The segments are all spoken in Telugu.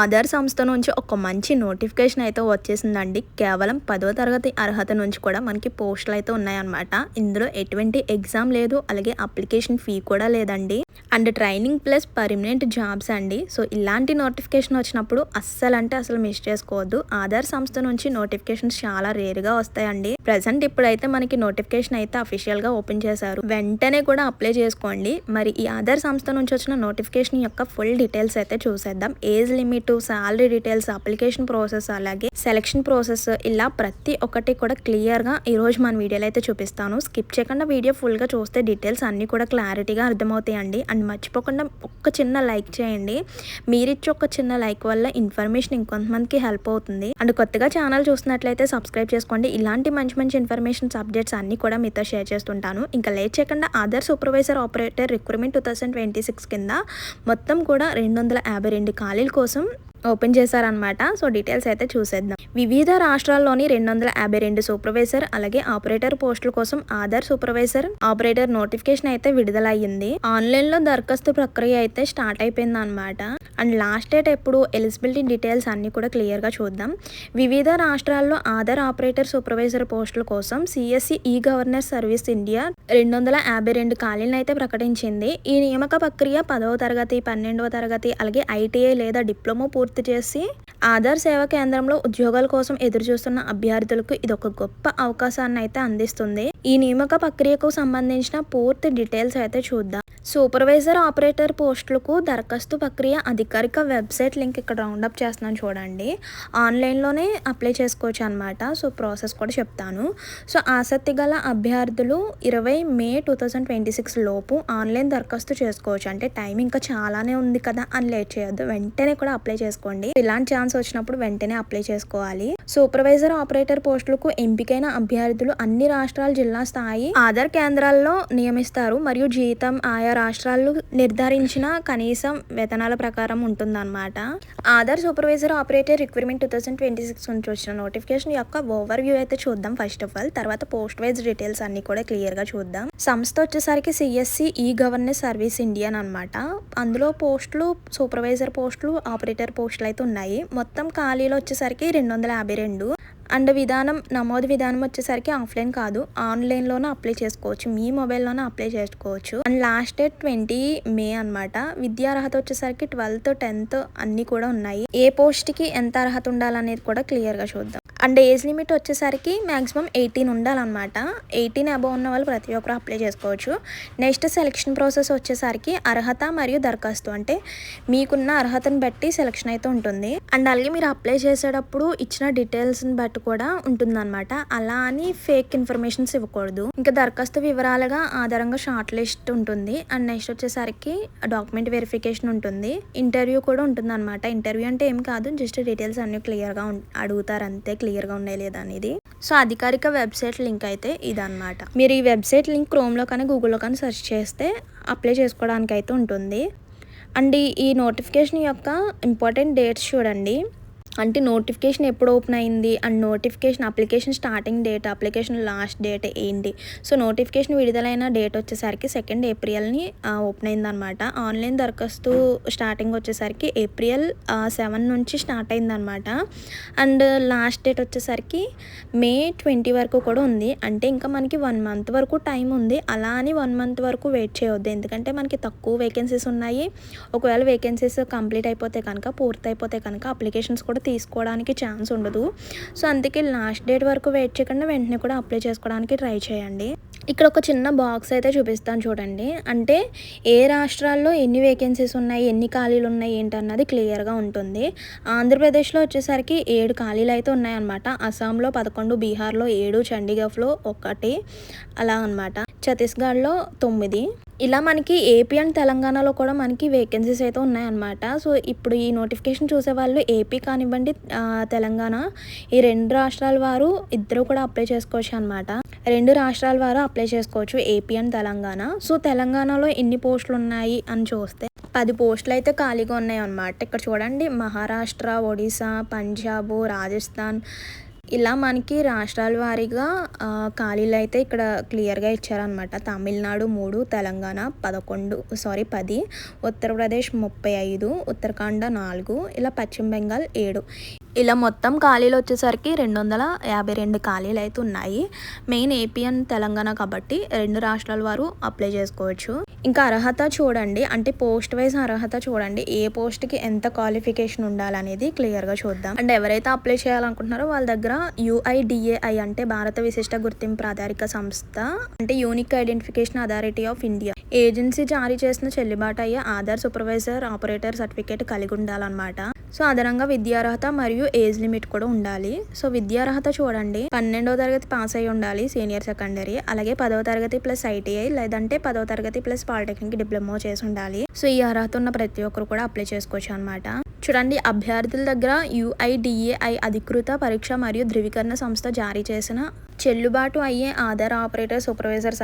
ఆధార్ సంస్థ నుంచి ఒక మంచి నోటిఫికేషన్ అయితే వచ్చేసిందండి. కేవలం 10వ తరగతి అర్హత నుంచి కూడా మనకి పోస్టులు అయితే ఉన్నాయన్నమాట. ఇందులో ఎటువంటి ఎగ్జామ్ లేదు, అలాగే అప్లికేషన్ ఫీ కూడా లేదండి. And training plus permanent jobs అండి. సో ఇలాంటి నోటిఫికేషన్ వచ్చినప్పుడు అస్సలు మిస్ చేసుకోవద్దు. ఆధార్ సంస్థ నుంచి నోటిఫికేషన్స్ చాలా రేర్గా వస్తాయండి. ప్రజెంట్ ఇప్పుడైతే మనకి నోటిఫికేషన్ అయితే అఫీషియల్గా ఓపెన్ చేశారు. వెంటనే కూడా అప్లై చేసుకోండి. మరి ఈ ఆధార్ సంస్థ నుంచి వచ్చిన నోటిఫికేషన్ యొక్క ఫుల్ డీటెయిల్స్ అయితే చూసేద్దాం. Age limit, salary details, application process, అలాగే సెలక్షన్ ప్రాసెస్, ఇలా ప్రతి ఒక్కటి కూడా క్లియర్గా ఈరోజు మన వీడియోలో అయితే చూపిస్తాను. స్కిప్ చేయకుండా వీడియో ఫుల్గా చూస్తే డీటెయిల్స్ అన్నీ కూడా క్లారిటీగా అర్థమవుతాయండి. అండ్ మర్చిపోకుండా ఒక్క చిన్న లైక్ చేయండి. మీరిచ్చే ఒక చిన్న లైక్ వల్ల ఇన్ఫర్మేషన్ ఇంకొంతమందికి హెల్ప్ అవుతుంది. అండ్ కొత్తగా ఛానల్ చూసినట్లయితే సబ్స్క్రైబ్ చేసుకోండి. ఇలాంటి మంచి ఇన్ఫర్మేషన్స్, అప్డేట్స్ అన్నీ కూడా మీతో షేర్ చేస్తుంటాను. ఇంకా లేట్ చేయకుండా ఆధార్ సూపర్వైజర్ ఆపరేటర్ రిక్రూట్మెంట్ 2026 కింద మొత్తం కూడా 252 ఖాళీల కోసం ఓపెన్ చేశారనమాట. సో డీటెయిల్స్ అయితే చూసేద్దాం. వివిధ రాష్ట్రాల్లోని 252 సూపర్వైజర్ అలాగే ఆపరేటర్ పోస్టుల కోసం ఆధార్ సూపర్వైజర్ ఆపరేటర్ నోటిఫికేషన్ అయితే విడుదలయ్యింది. ఆన్లైన్ లో దరఖాస్తు ప్రక్రియ అయితే స్టార్ట్ అయిపోయింది అనమాట. అండ్ లాస్ట్ డేట్ ఎప్పుడు, ఎలిజిబిలిటీ డీటెయిల్స్ అన్ని కూడా క్లియర్ గా చూద్దాం. వివిధ రాష్ట్రాల్లో ఆధార్ ఆపరేటర్ సూపర్వైజర్ పోస్టుల కోసం CSC e governance service India 252 ఖాళీలను అయితే ప్రకటించింది. ఈ నియామక ప్రక్రియ 10వ తరగతి, 12వ తరగతి, అలాగే ఐటీఐ లేదా డిప్లొమా పూర్తి చేసి ఆధార్ సేవా కేంద్రంలో ఉద్యోగాల కోసం ఎదురు చూస్తున్న అభ్యర్థులకు ఇది ఒక గొప్ప అవకాశాన్ని అయితే అందిస్తుంది. ఈ నియామక ప్రక్రియకు సంబంధించిన పూర్తి డీటెయిల్స్ అయితే చూద్దాం. సూపర్వైజర్ ఆపరేటర్ పోస్టులకు దరఖాస్తు ప్రక్రియ అధికారిక వెబ్సైట్ లింక్ ఇక్కడ రౌండప్ చేస్తున్నాను చూడండి. ఆన్లైన్లోనే అప్లై చేసుకోవచ్చు అనమాట. సో ప్రాసెస్ కూడా చెప్తాను. సో ఆసక్తి గల అభ్యర్థులు 20 మే 2026 లోపు ఆన్లైన్ దరఖాస్తు చేసుకోవచ్చు. అంటే టైం ఇంకా చాలానే ఉంది కదా అని లేట్ చేయొద్దు, వెంటనే కూడా అప్లై చేసుకోండి. ఇలాంటి ఛాన్స్ వచ్చినప్పుడు వెంటనే అప్లై చేసుకోవాలి. సూపర్వైజర్ ఆపరేటర్ పోస్టులకు ఎంపికైన అభ్యర్థులు అన్ని రాష్ట్రాల జిల్లా స్థాయి ఆధార్ కేంద్రాల్లో నియమిస్తారు మరియు జీతం ఆయా రాష్ట్రాలు నిర్ధారించిన కనీసం వేతనాల ప్రకారం ఉంటుందన్నమాట. ఆధార్ సూపర్వైజర్ ఆపరేటర్ రిక్రూట్మెంట్ 2026 నుంచి వచ్చిన నోటిఫికేషన్ యొక్క ఓవర్ వ్యూ అయితే చూద్దాం ఫస్ట్ ఆఫ్ ఆల్. తర్వాత పోస్ట్ వైజ్ డీటెయిల్స్ అన్ని కూడా క్లియర్ గా చూద్దాం. సంస్థ వచ్చేసరికి CSC e governance service India అనమాట. అందులో పోస్టులు, సూపర్వైజర్ పోస్టులు, ఆపరేటర్ పోస్టులు అయితే ఉన్నాయి. మొత్తం ఖాళీలు వచ్చేసరికి 252. అండ్ నమోదు విధానం వచ్చేసరికి ఆఫ్లైన్ కాదు, ఆన్లైన్లోనే అప్లై చేసుకోవచ్చు. మీ మొబైల్లోనే అప్లై చేసుకోవచ్చు. అండ్ లాస్ట్ డేట్ 20 మే అనమాట. విద్యా అర్హత వచ్చేసరికి 12th, 10th అన్నీ కూడా ఉన్నాయి. ఏ పోస్ట్కి ఎంత అర్హత ఉండాలనేది కూడా క్లియర్గా చూద్దాం. అండ్ ఏజ్ లిమిట్ వచ్చేసరికి మ్యాక్సిమం 18 ఉండాలన్నమాట. 18 అబవ్ ఉన్న వాళ్ళు ప్రతి ఒక్కరు అప్లై చేసుకోవచ్చు. నెక్స్ట్ సెలక్షన్ ప్రాసెస్ వచ్చేసరికి అర్హత మరియు దరఖాస్తు, అంటే మీకున్న అర్హతను బట్టి సెలక్షన్ అయితే ఉంటుంది. అండ్ అలాగే మీరు అప్లై చేసేటప్పుడు ఇచ్చిన డీటెయిల్స్ని బట్టి కూడా ఉంటుందన్నమాట. అలా అని ఫేక్ ఇన్ఫర్మేషన్స్ ఇవ్వకూడదు. ఇంకా దరఖాస్తు వివరాలుగా ఆధారంగా షార్ట్ లిస్ట్ ఉంటుంది. అండ్ నెక్స్ట్ వచ్చేసరికి డాక్యుమెంట్ వెరిఫికేషన్ ఉంటుంది. ఇంటర్వ్యూ కూడా ఉంటుంది అనమాట. ఇంటర్వ్యూ అంటే ఏం కాదు, జస్ట్ డీటెయిల్స్ అన్ని క్లియర్గా అడుగుతారు అంతే, క్లియర్గా ఉన్నాయి లేదా అనేది. సో అధికారిక వెబ్సైట్ లింక్ అయితే ఇదన్నమాట. మీరు ఈ వెబ్సైట్ లింక్ క్రోమ్లో కానీ గూగుల్లో కానీ సెర్చ్ చేస్తే అప్లై చేసుకోవడానికి అయితే ఉంటుంది. అండ్ ఈ నోటిఫికేషన్ యొక్క ఇంపార్టెంట్ డేట్స్ చూడండి. అంటే నోటిఫికేషన్ ఎప్పుడు ఓపెన్ అయింది and notification application starting date, application last date ఏంటి. సో నోటిఫికేషన్ విడుదలైన డేట్ వచ్చేసరికి 2 ఏప్రిల్ని ఓపెన్ అయిందనమాట. ఆన్లైన్ దరఖాస్తు స్టార్టింగ్ వచ్చేసరికి ఏప్రిల్ 7 నుంచి స్టార్ట్ అయిందనమాట. అండ్ లాస్ట్ డేట్ వచ్చేసరికి మే 20 వరకు కూడా ఉంది. అంటే ఇంకా మనకి 1 month వరకు టైం ఉంది. అలా అని 1 month వరకు వెయిట్ చేయవద్దు, ఎందుకంటే మనకి తక్కువ వేకెన్సీస్ ఉన్నాయి. ఒకవేళ వేకెన్సీస్ కంప్లీట్ అయిపోతే కనుక, పూర్తి అయిపోతే కనుక అప్లికేషన్స్ కూడా తీసుకోవడానికి ఛాన్స్ ఉండదు. సో అందుకే లాస్ట్ డేట్ వరకు వెయిట్ చేయకుండా వెంటనే కూడా అప్లై చేసుకోవడానికి ట్రై చేయండి. ఇక్కడ ఒక చిన్న బాక్స్ అయితే చూపిస్తాను చూడండి. అంటే ఏ రాష్ట్రాల్లో ఎన్ని వేకెన్సీస్ ఉన్నాయి, ఎన్ని ఖాళీలు ఉన్నాయి ఏంటన్నది క్లియర్గా ఉంటుంది. ఆంధ్రప్రదేశ్లో వచ్చేసరికి 7 ఖాళీలు అయితే ఉన్నాయన్నమాట. అస్సాంలో 11, బీహార్లో 7, చండీగఢ్లో 1 అలా అనమాట. ఛత్తీస్గఢ్లో 9. ఇలా మనకి ఏపీ అండ్ తెలంగాణలో కూడా మనకి వేకెన్సీస్ అయితే ఉన్నాయన్నమాట. సో ఇప్పుడు ఈ నోటిఫికేషన్ చూసే వాళ్ళు ఏపీ కానివ్వండి, తెలంగాణ, ఈ 2 రాష్ట్రాల వారు ఇద్దరు కూడా అప్లై చేసుకోవచ్చు అనమాట. 2 రాష్ట్రాల వారు అప్లై చేసుకోవచ్చు, ఏపీ అండ్ తెలంగాణ. సో తెలంగాణలో ఎన్ని పోస్టులు ఉన్నాయి అని చూస్తే 10 పోస్టులు అయితే ఖాళీగా ఉన్నాయి అన్నమాట. ఇక్కడ చూడండి, మహారాష్ట్ర, ఒడిశా, పంజాబ్, రాజస్థాన్, ఇలా మనకి రాష్ట్రాల వారీగా ఖాళీలు అయితే ఇక్కడ క్లియర్‌గా ఇచ్చారనమాట. తమిళనాడు 3, తెలంగాణ 10, ఉత్తరప్రదేశ్ 35, ఉత్తరాఖండ్ 4, ఇలా పశ్చిమ బెంగాల్ 7. ఇలా మొత్తం ఖాళీలు వచ్చేసరికి 252 ఖాళీలు అయితే ఉన్నాయి. మెయిన్ ఏపీ అండ్ తెలంగాణ కాబట్టి 2 రాష్ట్రాల వారు అప్లై చేసుకోవచ్చు. ఇంకా అర్హత చూడండి, అంటే పోస్ట్ వైజ్ అర్హత చూడండి, ఏ పోస్ట్కి ఎంత క్వాలిఫికేషన్ ఉండాలనేది క్లియర్గా చూద్దాం. అండ్ ఎవరైతే అప్లై చేయాలనుకుంటున్నారో వాళ్ళ దగ్గర UIDAI అంటే భారత విశిష్ట గుర్తింపు ప్రాధికార సంస్థ, అంటే unique identification authority of India agency జారీ చేసిన చెల్లుబాటు అయ్యే ఆధార్ సూపర్వైజర్ ఆపరేటర్ సర్టిఫికేట్ కలిగి ఉండాలన్నమాట. సో అదనంగా విద్యార్హత మరియు ఏజ్ లిమిట్ కూడా ఉండాలి. సో విద్యార్హత చూడండి, 12వ తరగతి పాస్ అయి ఉండాలి, సీనియర్ సెకండరీ. అలాగే 10వ తరగతి ప్లస్ ITI లేదంటే 10వ తరగతి ప్లస్ పాలిటెక్నిక్ డిప్లొమా చేసి ఉండాలి. సో ఈ అర్హత ఉన్న ప్రతి ఒక్కరు కూడా అప్లై చేసుకోవచ్చు అనమాట. చూడండి, అభ్యర్థుల దగ్గర UIDAI అధికృత పరీక్ష మరియు ధృవీకరణ సంస్థ జారీ చేసిన చెల్లుబాటు అయ్యే ఆధార్ ఆపరేటర్ సూపర్వైజర్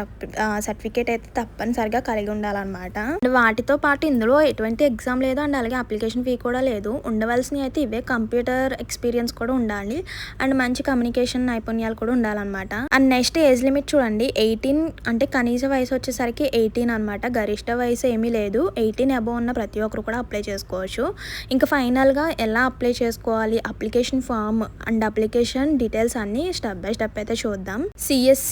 సర్టిఫికేట్ అయితే తప్పనిసరిగా కలిగి ఉండాలన్నమాట. వాటితో పాటు ఇందులో ఎటువంటి ఎగ్జామ్ లేదు అండ్ అలాగే అప్లికేషన్ ఫీ కూడా లేదు. ఉండవలసినవి అయితే ఇవే, కంప్యూటర్ ఎక్స్పీరియన్స్ కూడా ఉండాలి అండ్ మంచి కమ్యూనికేషన్ నైపుణ్యాలు కూడా ఉండాలన్నమాట. అండ్ నెక్స్ట్ ఏజ్ లిమిట్ చూడండి, 18 అంటే కనీస వయసు వచ్చేసరికి 18 అనమాట. గరిష్ట వయసు ఏమీ లేదు. 18 అబోవ్ ఉన్న ప్రతి ఒక్కరు కూడా అప్లై చేసుకోవచ్చు. ఇంకా ఫైనల్గా ఎలా అప్లై చేసుకోవాలి, application form and application details అన్ని స్టెప్ బై స్టెప్ అయితే చూద్దాం. CSC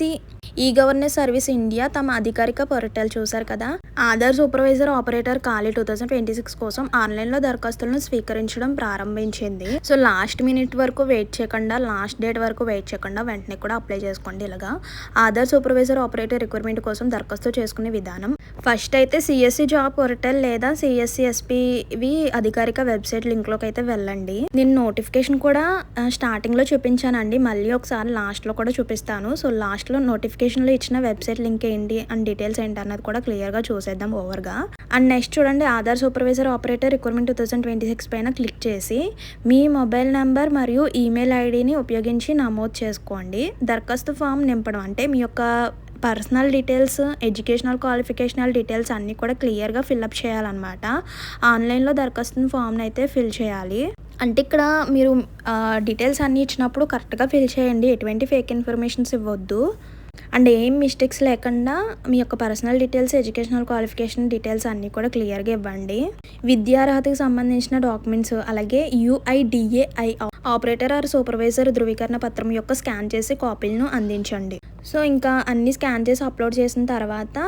గవర్నెన్స్ సర్వీస్ ఇండియా తమ అధికారిక పోర్టల్ చూసారు కదా, ఆధార్ సూపర్వైజర్ ఆపరేటర్ ఖాళీ 2026 కోసం ఆన్లైన్లో దరఖాస్తులను స్వీకరించడం ప్రారంభించింది. సో లాస్ట్ మినిట్ వరకు వెయిట్ చేయకుండా, లాస్ట్ డేట్ వరకు వెయిట్ చేయకుండా వెంటనే కూడా అప్లై చేసుకోండి. ఇలాగా ఆధార్ సూపర్వైజర్ ఆపరేటర్ రిక్రూట్మెంట్ కోసం దరఖాస్తు చేసుకునే విధానం, ఫస్ట్ అయితే CSC జాబ్ పోర్టల్ లేదా CSCSPవి అధికారిక వెబ్సైట్ లింక్లోకి అయితే వెళ్ళండి. నేను నోటిఫికేషన్ కూడా స్టార్టింగ్లో చూపించానండి, మళ్ళీ ఒకసారి లాస్ట్లో కూడా చూపిస్తాను. సో లాస్ట్లో నోటిఫికేషన్లో ఇచ్చిన వెబ్సైట్ లింక్ ఏంటి అండ్ డీటెయిల్స్ ఏంటి అన్నది కూడా క్లియర్గా చూసేద్దాం ఓవర్గా. అండ్ నెక్స్ట్ చూడండి, ఆధార్ సూపర్వైజర్ ఆపరేటర్ రిక్రూట్మెంట్ 2026 పైన క్లిక్ చేసి మీ మొబైల్ నెంబర్ మరియు ఈమెయిల్ ఐడిని ఉపయోగించి నమోదు చేసుకోండి. దరఖాస్తు ఫామ్ నింపడం అంటే మీ యొక్క పర్సనల్ డీటెయిల్స్, ఎడ్యుకేషనల్ క్వాలిఫికేషనల్ డీటెయిల్స్ అన్నీ కూడా క్లియర్గా ఫిల్అప్ చేయాలన్నమాట. ఆన్లైన్లో దరఖాస్తు ఫామ్ని అయితే ఫిల్ చేయాలి. అంటే ఇక్కడ మీరు డీటెయిల్స్ అన్నీ ఇచ్చినప్పుడు కరెక్ట్గా ఫిల్ చేయండి, ఎటువంటి ఫేక్ ఇన్ఫర్మేషన్స్ ఇవ్వద్దు. అండ్ ఏం మిస్టేక్స్ లేకుండా మీ యొక్క personal details, educational qualification details అన్నీ కూడా క్లియర్గా ఇవ్వండి. విద్యార్హతకు సంబంధించిన డాక్యుమెంట్స్, అలాగే UIDAI ఆపరేటర్ ఆర్ సూపర్వైజర్ ధృవీకరణ పత్రం యొక్క స్కాన్ చేసి కాపీలను అందించండి. సో ఇంకా అన్ని స్కాన్ చేసి అప్లోడ్ చేసిన తర్వాత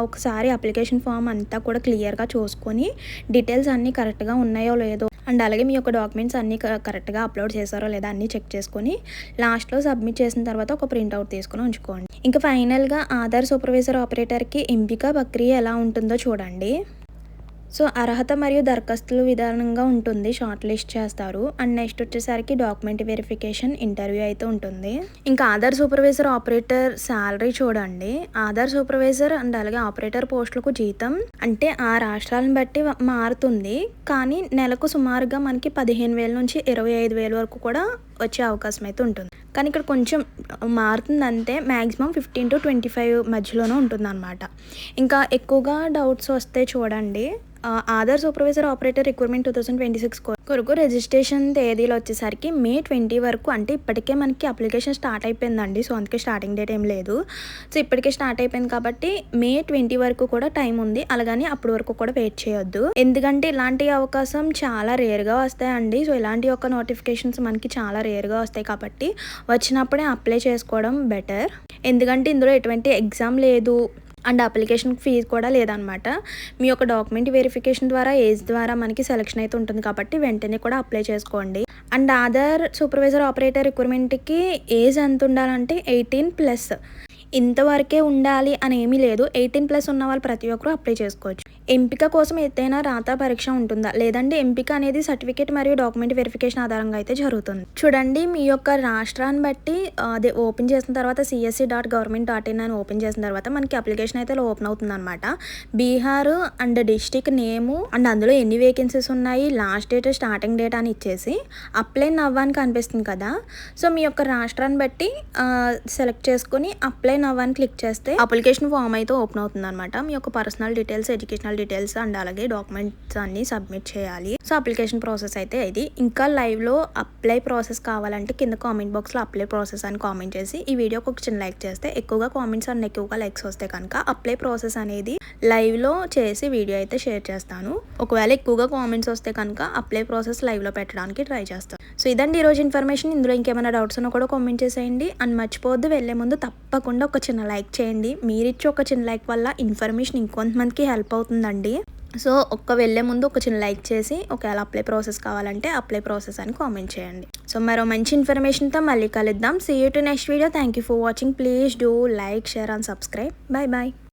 ఒకసారి అప్లికేషన్ ఫామ్ అంతా కూడా క్లియర్గా చూసుకొని డీటెయిల్స్ అన్నీ కరెక్ట్గా ఉన్నాయో లేదో అండ్ అలాగే మీ యొక్క డాక్యుమెంట్స్ అన్నీ కరెక్ట్గా అప్లోడ్ చేశారో లేదా అన్నీ చెక్ చేసుకొని లాస్ట్లో సబ్మిట్ చేసిన తర్వాత ఒక ప్రింట్అవుట్ తీసుకొని ఉంచుకోండి. ఇంకా ఫైనల్గా ఆధార్ సూపర్వైజర్ ఆపరేటర్కి ఎంపిక ప్రక్రియ ఎలా ఉంటుందో చూడండి. సో అర్హత మరియు దరఖాస్తులు విధానంగా ఉంటుంది, షార్ట్ లిస్ట్ చేస్తారు. అండ్ నెక్స్ట్ వచ్చేసరికి డాక్యుమెంట్ వెరిఫికేషన్, ఇంటర్వ్యూ అయితే ఉంటుంది. ఇంకా ఆధార్ సూపర్వైజర్ ఆపరేటర్ శాలరీ చూడండి, ఆధార్ సూపర్వైజర్ అండ్ అలాగే ఆపరేటర్ పోస్టులకు జీతం అంటే ఆ రాష్ట్రాలను బట్టి మారుతుంది, కానీ నెలకు సుమారుగా మనకి 15,000 నుంచి 25,000 వరకు కూడా వచ్చే అవకాశం అయితే ఉంటుంది. కానీ ఇక్కడ కొంచెం మారుతుంది అంతే, మ్యాక్సిమం 15 to 25 మధ్యలోనే ఉంటుంది అనమాట. ఇంకా ఎక్కువగా డౌట్స్ వస్తే చూడండి, ఆధార్ సూపర్వైజర్ ఆపరేటర్ రిక్రూట్మెంట్ 2026 కొరకు రిజిస్ట్రేషన్ తేదీలు వచ్చేసరికి May 20 వరకు, అంటే ఇప్పటికే మనకి అప్లికేషన్ స్టార్ట్ అయిపోయిందండి. సో అందుకే స్టార్టింగ్ డేట్ ఏం లేదు. సో ఇప్పటికే స్టార్ట్ అయిపోయింది కాబట్టి May 20 వరకు కూడా టైం ఉంది. అలాగని అప్పటి వరకు కూడా వెయిట్ చేయొద్దు, ఎందుకంటే ఇలాంటి అవకాశం చాలా రేర్గా వస్తాయండి. సో ఇలాంటి యొక్క నోటిఫికేషన్స్ మనకి చాలా రేర్గా వస్తాయి కాబట్టి వచ్చినప్పుడే అప్లై చేసుకోవడం బెటర్. ఎందుకంటే ఇందులో ఎటువంటి ఎగ్జామ్ లేదు అండ్ అప్లికేషన్ ఫీజు కూడా లేదనమాట. మీ యొక్క డాక్యుమెంట్ వెరిఫికేషన్ ద్వారా, ఏజ్ ద్వారా మనకి సెలెక్షన్ అయితే ఉంటుంది కాబట్టి వెంటనే కూడా అప్లై చేసుకోండి. అండ్ ఆధార్ సూపర్వైజర్ ఆపరేటర్ రిక్రూట్మెంట్కి ఏజ్ ఎంత ఉండాలంటే 18+. ఇంతవరకే ఉండాలి అని ఏమీ లేదు, 18+ ఉన్న వాళ్ళు ప్రతి ఒక్కరూ అప్లై చేసుకోవచ్చు. ఎంపిక కోసం ఏదైనా రాత పరీక్ష ఉంటుందా లేదంటే ఎంపిక అనేది సర్టిఫికేట్ మరియు డాక్యుమెంట్ వెరిఫికేషన్ ఆధారంగా అయితే జరుగుతుంది. చూడండి, మీ యొక్క రాష్ట్రాన్ని బట్టి అదే ఓపెన్ చేసిన తర్వాత csc.government.in అని ఓపెన్ చేసిన తర్వాత మనకి అప్లికేషన్ అయితే ఓపెన్ అవుతుంది అనమాట. Bihar and district name and అందులో ఎన్ని వేకెన్సీస్ ఉన్నాయి, లాస్ట్ డేట్, స్టార్టింగ్ డేట్ అని ఇచ్చేసి అప్లై నవ్ అని కనిపిస్తుంది కదా. సో మీ యొక్క రాష్ట్రాన్ని బట్టి సెలెక్ట్ చేసుకుని అప్లై నవ్ అని క్లిక్ చేస్తే అప్లికేషన్ ఫామ్ అయితే ఓపెన్ అవుతుంది అనమాట. మీ యొక్క personal details, educational personal details and అలాగే డాక్యుమెంట్స్ అన్ని సబ్మిట్ చేయాలి. సో అప్లికేషన్ ప్రాసెస్ అయితే ఇది. ఇంకా లైవ్లో అప్లై ప్రాసెస్ కావాలంటే కింద కామెంట్ బాక్స్లో అప్లై ప్రాసెస్ అని కామెంట్ చేసి ఈ వీడియోకి ఒక చిన్న లైక్ చేస్తే ఎక్కువగా కామెంట్స్ అండ్ ఎక్కువగా లైక్స్ వస్తే కనుక అప్లై ప్రాసెస్ అనేది లైవ్లో చేసి వీడియో అయితే షేర్ చేస్తాను. ఒకవేళ ఎక్కువగా కామెంట్స్ వస్తే కనుక అప్లై ప్రాసెస్ లైవ్లో పెట్టడానికి ట్రై చేస్తాను. సో ఇదండి ఈరోజు ఇన్ఫర్మేషన్. ఇందులో ఇంకేమైనా డౌట్స్ ఉన్నా కూడా కామెంట్ చేసేయండి. అండ్ మర్చిపోవద్దు, వెళ్ళే ముందు తప్పకుండా ఒక చిన్న లైక్ చేయండి. మీరిచ్చే ఒక చిన్న లైక్ వల్ల ఇన్ఫర్మేషన్ ఇంకొంతమందికి హెల్ప్ అవుతుందండి. సో వెళ్ళే ముందు ఒక చిన్న లైక్ చేసి ఒకవేళ అప్లై ప్రాసెస్ కావాలంటే అప్లై ప్రాసెస్ అని కామెంట్ చేయండి. సో మరో మంచి ఇన్ఫర్మేషన్తో మళ్ళీ కలుద్దాం. See you to next video. Thank you for watching. Please do like, share and subscribe. Bye bye.